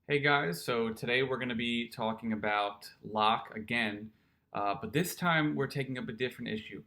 Hey guys, so today we're going to be talking about Locke again, but this time we're taking up a different issue.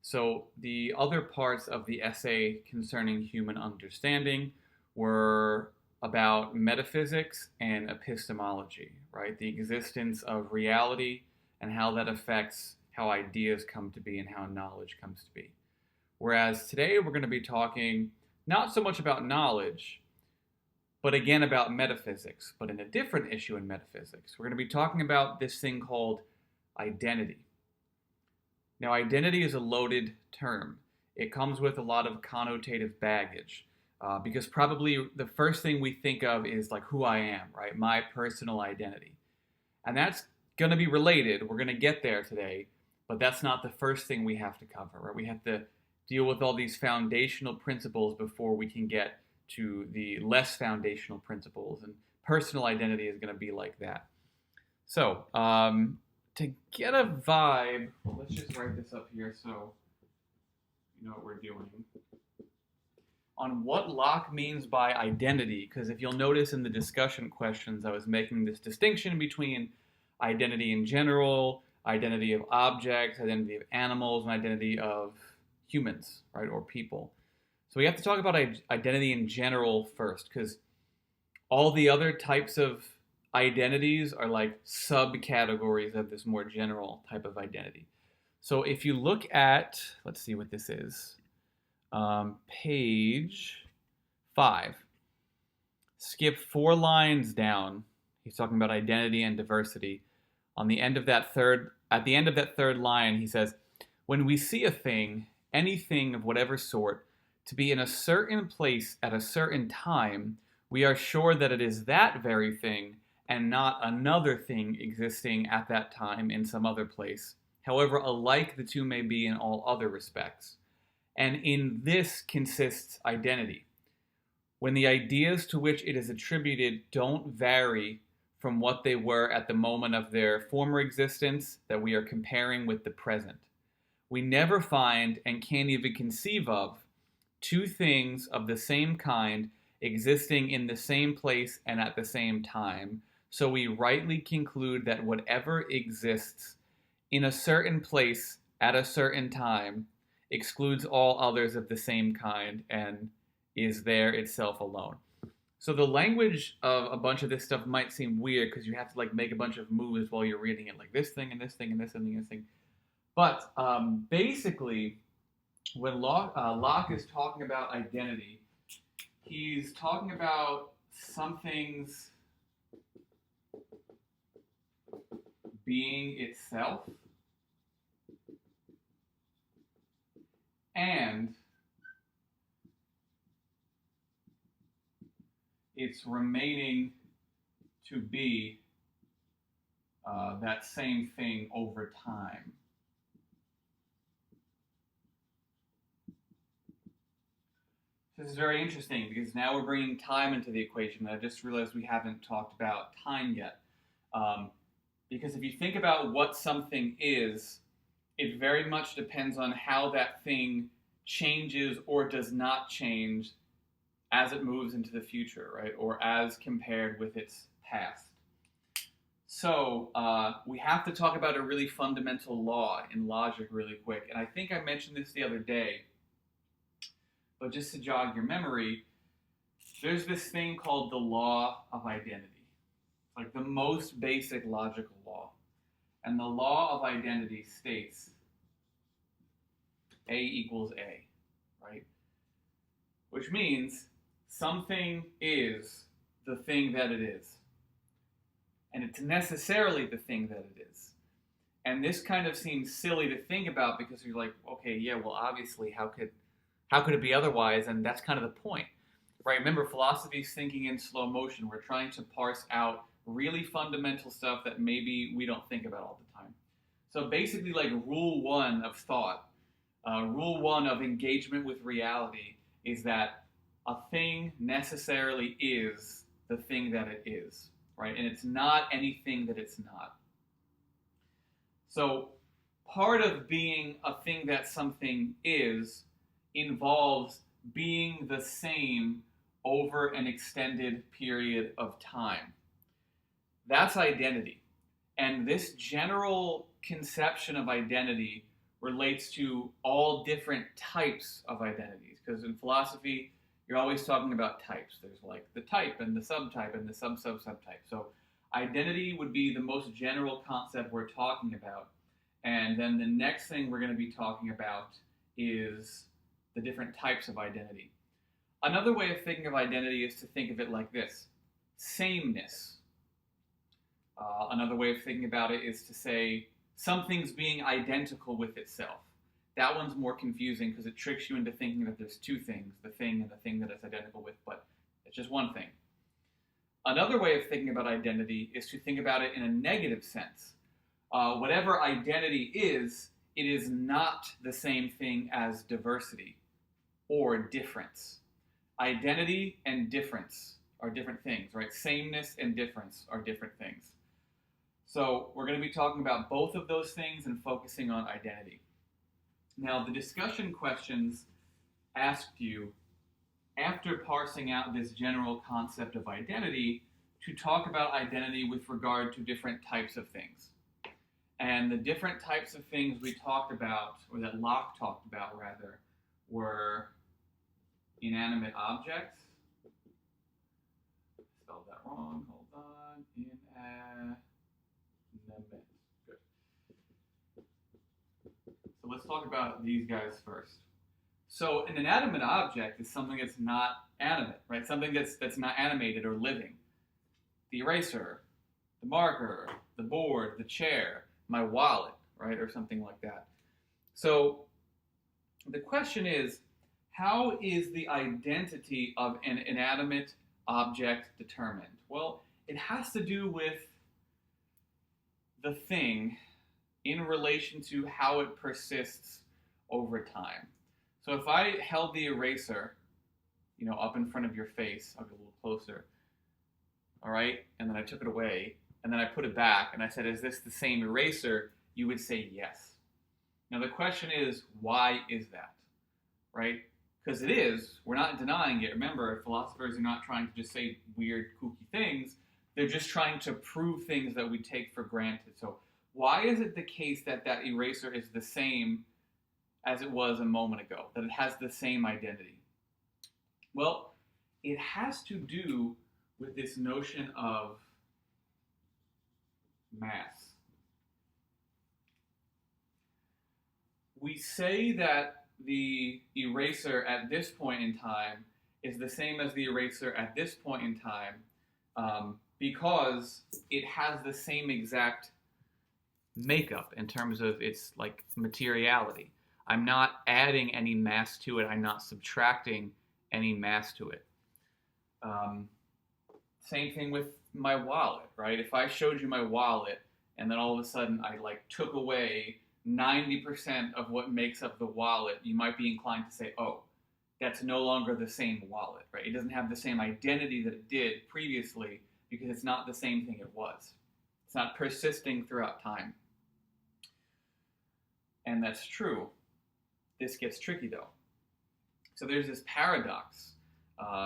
So, the other parts of the essay concerning human understanding were about metaphysics and epistemology, right? The existence of reality and how that affects how ideas come to be and how knowledge comes to be. Whereas today we're going to be talking not so much about knowledge but again about metaphysics, but in a different issue in metaphysics. We're going to be talking about this thing called identity. Now, identity is a loaded term. It comes with a lot of connotative baggage because probably the first thing we think of is like who I am, right? My personal identity. And that's going to be related. We're going to get there today, but that's not the first thing we have to cover, right? We have to deal with all these foundational principles before we can get to the less foundational principles, and personal identity is going to be like that. So, to get a vibe, let's just write this up here so you know what we're doing. On what Locke means by identity, because if you'll notice in the discussion questions, I was making this distinction between identity in general, identity of objects, identity of animals, and identity of humans, right, or people. So we have to talk about identity in general first, because all the other types of identities are like subcategories of this more general type of identity. So if you look at, let's see what this is, page 5, skip 4 lines down. He's talking about identity and diversity. On the end of that third, at the end of that third line, he says, "When we see a thing, anything of whatever sort, to be in a certain place at a certain time, we are sure that it is that very thing and not another thing existing at that time in some other place, however alike the two may be in all other respects. And in this consists identity, when the ideas to which it is attributed don't vary from what they were at the moment of their former existence that we are comparing with the present. We never find and can't even conceive of two things of the same kind existing in the same place and at the same time, so we rightly conclude that whatever exists in a certain place at a certain time excludes all others of the same kind and is there itself alone." So the language of a bunch of this stuff might seem weird because you have to like make a bunch of moves while you're reading it, like this thing and this thing and this thing and this thing. But basically, when Locke is talking about identity, he's talking about something's being itself and it's remaining to be that same thing over time. This is very interesting because now we're bringing time into the equation. I just realized we haven't talked about time yet. Because if you think about what something is, it very much depends on how that thing changes or does not change as it moves into the future, right? Or as compared with its past. So we have to talk about a really fundamental law in logic really quick. And I think I mentioned this the other day. But just to jog your memory, there's this thing called the law of identity. Like the most basic logical law. And the law of identity states A equals A, right? Which means something is the thing that it is. And it's necessarily the thing that it is. And this kind of seems silly to think about because you're like, okay, yeah, well, obviously, how could it be otherwise? And that's kind of the point, right? Remember, philosophy is thinking in slow motion. We're trying to parse out really fundamental stuff that maybe we don't think about all the time. So basically, like rule 1 of thought, rule 1 of engagement with reality is that a thing necessarily is the thing that it is, right? And it's not anything that it's not. So part of being a thing that something is involves being the same over an extended period of time. That's identity. And this general conception of identity relates to all different types of identities. Because in philosophy, you're always talking about types. There's like the type and the subtype and the subtype. So identity would be the most general concept we're talking about. And then the next thing we're going to be talking about is the different types of identity. Another way of thinking of identity is to think of it like this: sameness. Another way of thinking about it is to say something's being identical with itself. That one's more confusing because it tricks you into thinking that there's two things, the thing and the thing that it's identical with, but it's just one thing. Another way of thinking about identity is to think about it in a negative sense. Whatever identity is, it is not the same thing as diversity or difference. Identity and difference are different things, right? Sameness and difference are different things. So we're going to be talking about both of those things and focusing on identity. Now, the discussion questions asked you, after parsing out this general concept of identity, to talk about identity with regard to different types of things. And the different types of things we talked about, or that Locke talked about rather, were inanimate objects. Spelled that wrong, hold on. Inanimate. Good. So let's talk about these guys first. So an inanimate object is something that's not animate, right? Something that's not animated or living. The eraser, the marker, the board, the chair, my wallet, right? Or something like that. So the question is, how is the identity of an inanimate object determined? Well, it has to do with the thing in relation to how it persists over time. So if I held the eraser, up in front of your face, I'll get a little closer, all right? And then I took it away, and then I put it back, and I said, is this the same eraser? You would say yes. Now the question is, why is that, right? Because it is. We're not denying it. Remember, philosophers are not trying to just say weird, kooky things. They're just trying to prove things that we take for granted. So why is it the case that that eraser is the same as it was a moment ago, that it has the same identity? Well, it has to do with this notion of mass. We say that the eraser at this point in time is the same as the eraser at this point in time because it has the same exact makeup in terms of its materiality. I'm not adding any mass to it. I'm not subtracting any mass to it. Same thing with my wallet, right? If I showed you my wallet and then all of a sudden I took away 90% of what makes up the wallet, you might be inclined to say, oh, that's no longer the same wallet, right? It doesn't have the same identity that it did previously because it's not the same thing it was. It's not persisting throughout time. And that's true. This gets tricky though. So there's this paradox,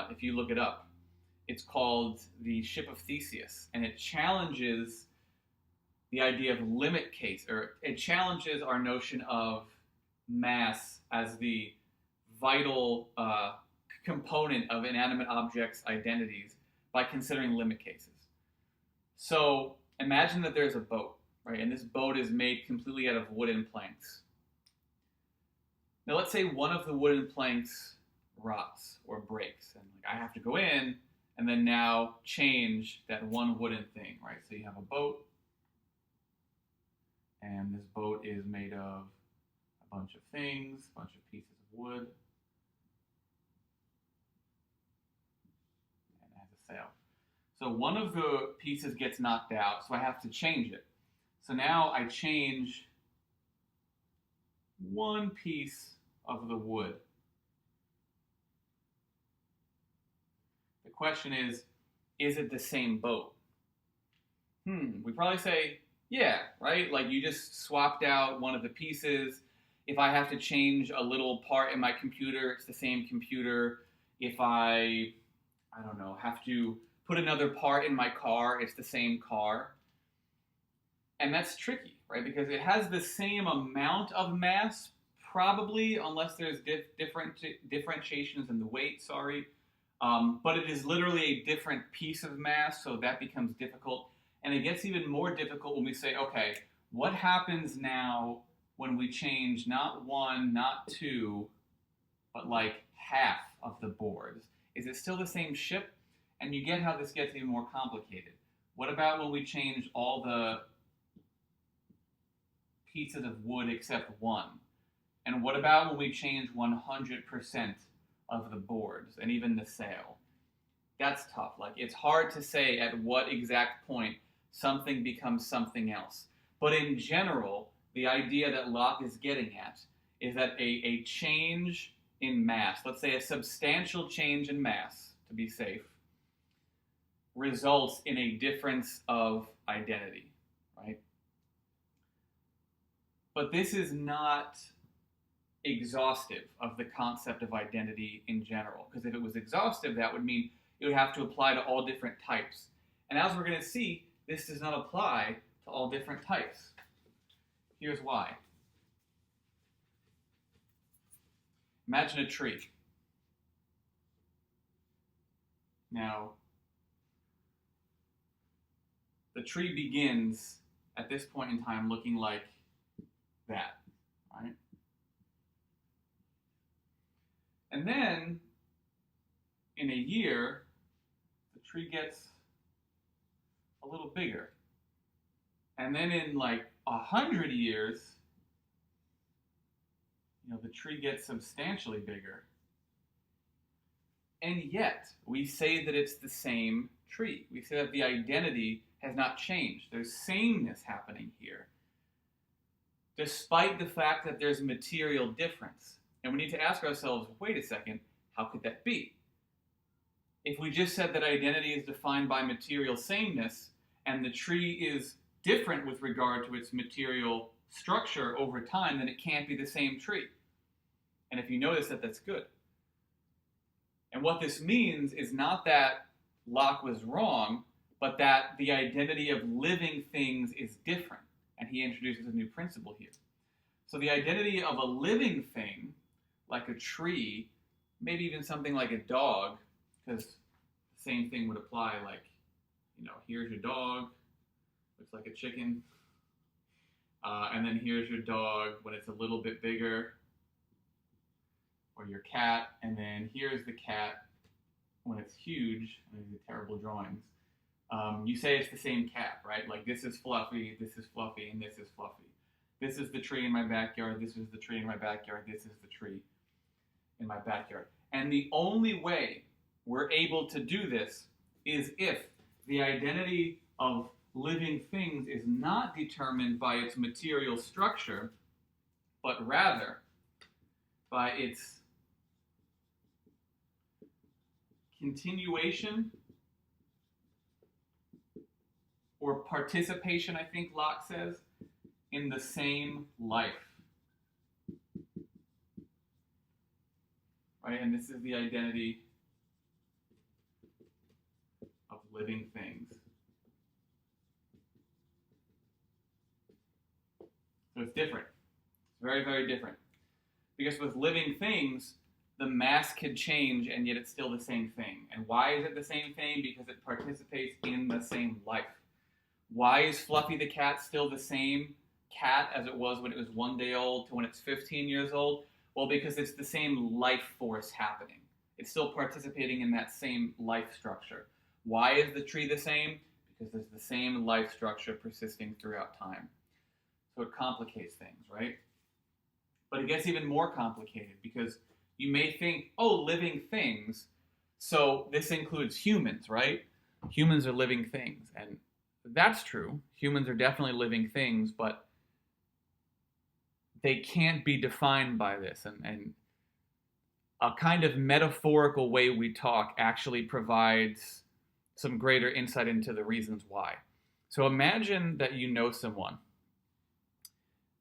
if you look it up. It's called the Ship of Theseus, and it challenges the idea of limit case, or it challenges our notion of mass as the vital component of inanimate objects' identities by considering limit cases. So imagine that there's a boat, right? And this boat is made completely out of wooden planks. Now let's say one of the wooden planks rots or breaks, and I have to go in and then now change that one wooden thing, right? So you have a boat, and this boat is made of a bunch of things, a bunch of pieces of wood, and it has a sail. So one of the pieces gets knocked out, so I have to change it. So now I change one piece of the wood. The question is it the same boat? We probably say, yeah, right? You just swapped out one of the pieces. If I have to change a little part in my computer, it's the same computer. If I don't know, have to put another part in my car, it's the same car. And that's tricky, right? Because it has the same amount of mass, probably, unless there's differentiations in the weight, sorry. But it is literally a different piece of mass, so that becomes difficult. And it gets even more difficult when we say, okay, what happens now when we change not one, not two, but like half of the boards? Is it still the same ship? And you get how this gets even more complicated. What about when we change all the pieces of wood except one? And what about when we change 100% of the boards and even the sail? That's tough. Like, it's hard to say at what exact point something becomes something else. But in general, the idea that Locke is getting at is that a change in mass, let's say a substantial change in mass, to be safe, results in a difference of identity, right? But this is not exhaustive of the concept of identity in general, because if it was exhaustive, that would mean it would have to apply to all different types. And as we're going to see, this does not apply to all different types. Here's why. Imagine a tree. Now, the tree begins at this point in time looking like that, right? And then, in a year, the tree gets a little bigger. And then in like 100 years, the tree gets substantially bigger. And yet, we say that it's the same tree. We say that the identity has not changed. There's sameness happening here, despite the fact that there's material difference. And we need to ask ourselves, wait a second, how could that be? If we just said that identity is defined by material sameness, and the tree is different with regard to its material structure over time, then it can't be the same tree. And if you notice that, that's good. And what this means is not that Locke was wrong, but that the identity of living things is different. And he introduces a new principle here. So the identity of a living thing, like a tree, maybe even something like a dog, because the same thing would apply, like, here's your dog, looks like a chicken. And then here's your dog when it's a little bit bigger, or your cat, and then here's the cat when it's huge, and these are terrible drawings. You say it's the same cat, right? Like, this is Fluffy, and this is Fluffy. This is the tree in my backyard, this is the tree in my backyard, this is the tree in my backyard. And the only way we're able to do this is if the identity of living things is not determined by its material structure, but rather by its continuation or participation, I think Locke says, in the same life. Right? And this is the identity of living things. So it's different. It's very, very different. Because with living things, the mass can change, and yet it's still the same thing. And why is it the same thing? Because it participates in the same life. Why is Fluffy the cat still the same cat as it was when it was 1 day old to when it's 15 years old? Well, because it's the same life force happening. It's still participating in that same life structure. Why is the tree the same? Because there's the same life structure persisting throughout time. So it complicates things, right? But it gets even more complicated because you may think, oh, living things, so this includes humans, right? Humans are living things, and that's true. Humans are definitely living things, but they can't be defined by this. And a kind of metaphorical way we talk actually provides some greater insight into the reasons why. So imagine that you know someone,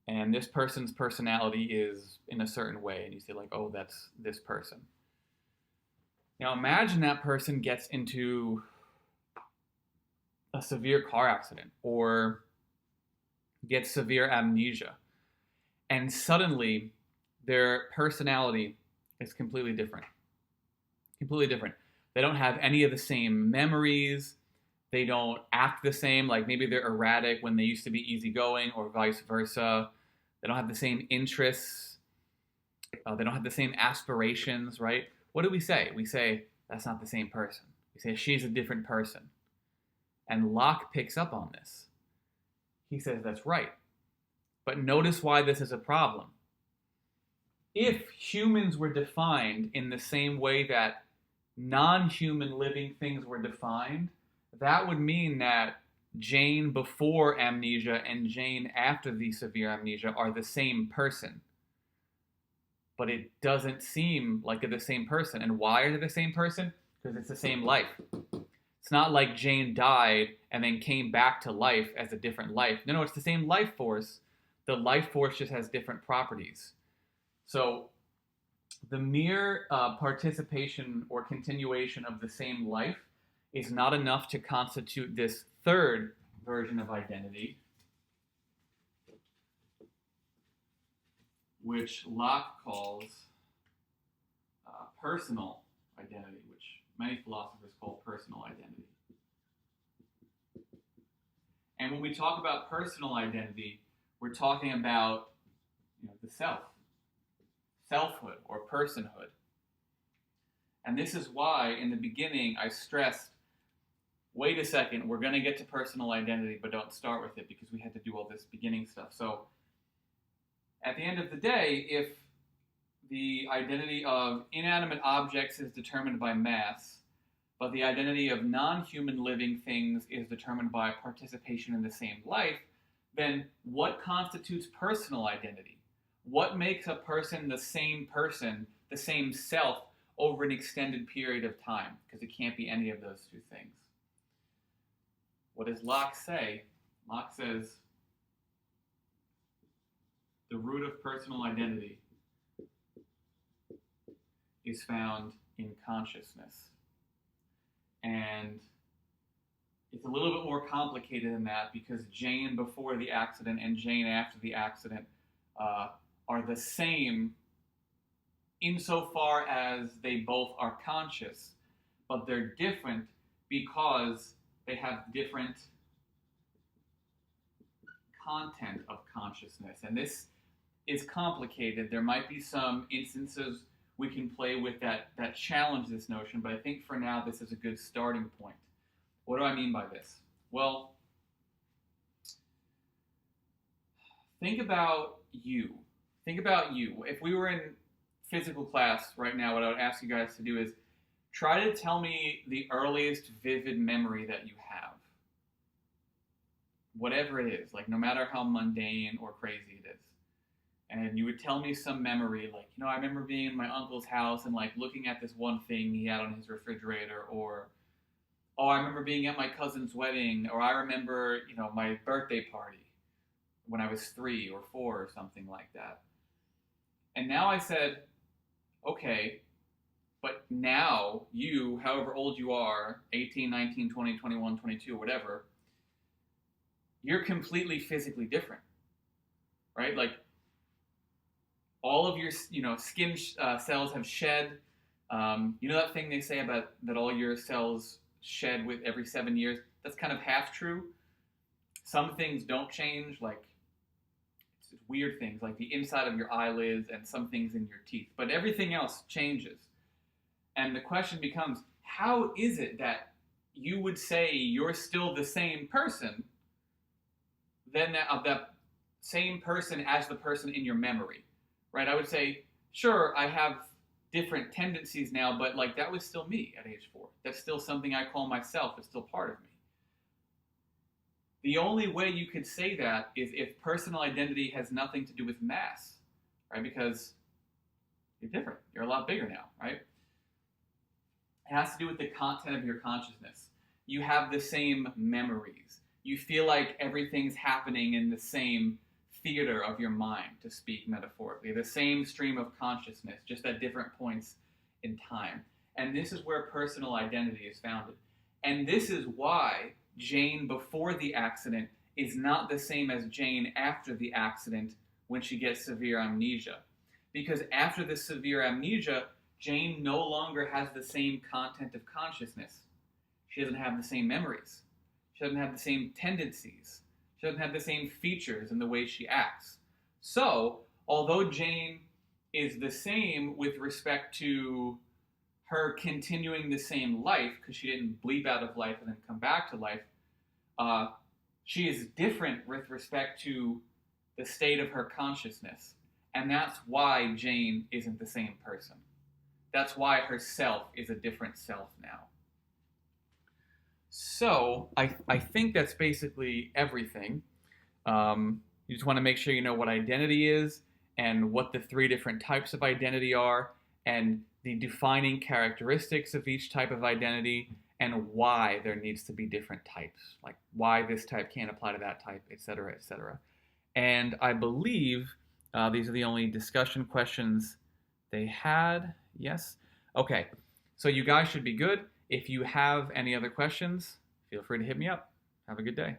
and this person's personality is in a certain way, and you say, like, oh, that's this person. Now imagine that person gets into a severe car accident or get severe amnesia. And suddenly their personality is completely different. Completely different. They don't have any of the same memories. They don't act the same. Like maybe they're erratic when they used to be easygoing, or vice versa. They don't have the same interests. They don't have the same aspirations, right? What do we say? We say, that's not the same person. We say, she's a different person. And Locke picks up on this. He says, that's right. But notice why this is a problem. If humans were defined in the same way that non-human living things were defined, that would mean that Jane before amnesia and Jane after the severe amnesia are the same person. But it doesn't seem like they're the same person. And why are they the same person? Because it's the same life. It's not like Jane died and then came back to life as a different life. No, it's the same life force. The life force just has different properties. So the mere participation or continuation of the same life is not enough to constitute this third version of identity, which Locke calls personal identity, which many philosophers call personal identity. And when we talk about personal identity, we're talking about the self, selfhood or personhood. And this is why in the beginning I stressed, wait a second, we're going to get to personal identity, but don't start with it because we had to do all this beginning stuff. So at the end of the day, if the identity of inanimate objects is determined by mass, but the identity of non-human living things is determined by participation in the same life, then what constitutes personal identity? What makes a person, the same self, over an extended period of time? Because it can't be any of those two things. What does Locke say? Locke says, the root of personal identity is found in consciousness. And it's a little bit more complicated than that because Jane before the accident and Jane after the accident are the same insofar as they both are conscious, but they're different because they have different content of consciousness. And this is complicated. There might be some instances we can play with that challenge this notion, but I think for now this is a good starting point. What do I mean by this? Well, think about you. Think about you. If we were in physical class right now, what I would ask you guys to do is try to tell me the earliest vivid memory that you have. Whatever it is, like no matter how mundane or crazy it is. And you would tell me some memory, like, I remember being in my uncle's house and like looking at this one thing he had on his refrigerator, or, oh, I remember being at my cousin's wedding, or I remember, my birthday party when I was 3 or 4 or something like that. And now I said, okay, but now you, however old you are, 18, 19, 20, 21, 22, whatever, you're completely physically different, right? Like all of your, skin cells have shed. That thing they say about that all your cells shed with every 7 years? That's kind of half true. Some things don't change, like it's weird things like the inside of your eyelids and some things in your teeth, but everything else changes. And the question becomes, how is it that you would say you're still the same person than that same person as the person in your memory, right? I would say, sure, I have different tendencies now, but like that was still me at age 4. That's still something I call myself. It's still part of me. The only way you could say that is if personal identity has nothing to do with mass, right? Because you're different. You're a lot bigger now, right? It has to do with the content of your consciousness. You have the same memories. You feel like everything's happening in the same theater of your mind, to speak metaphorically. The same stream of consciousness, just at different points in time. And this is where personal identity is founded. And this is why Jane before the accident is not the same as Jane after the accident when she gets severe amnesia. Because after the severe amnesia, Jane no longer has the same content of consciousness. She doesn't have the same memories. She doesn't have the same tendencies. She doesn't have the same features in the way she acts. So, although Jane is the same with respect to her continuing the same life, because she didn't bleep out of life and then come back to life, she is different with respect to the state of her consciousness. And that's why Jane isn't the same person. That's why her self is a different self now. So, I think that's basically everything. You just want to make sure you know what identity is and what the three different types of identity are and the defining characteristics of each type of identity and why there needs to be different types, like why this type can't apply to that type, etc., etc. And I believe these are the only discussion questions they had. Yes? Okay. So you guys should be good. If you have any other questions, feel free to hit me up. Have a good day.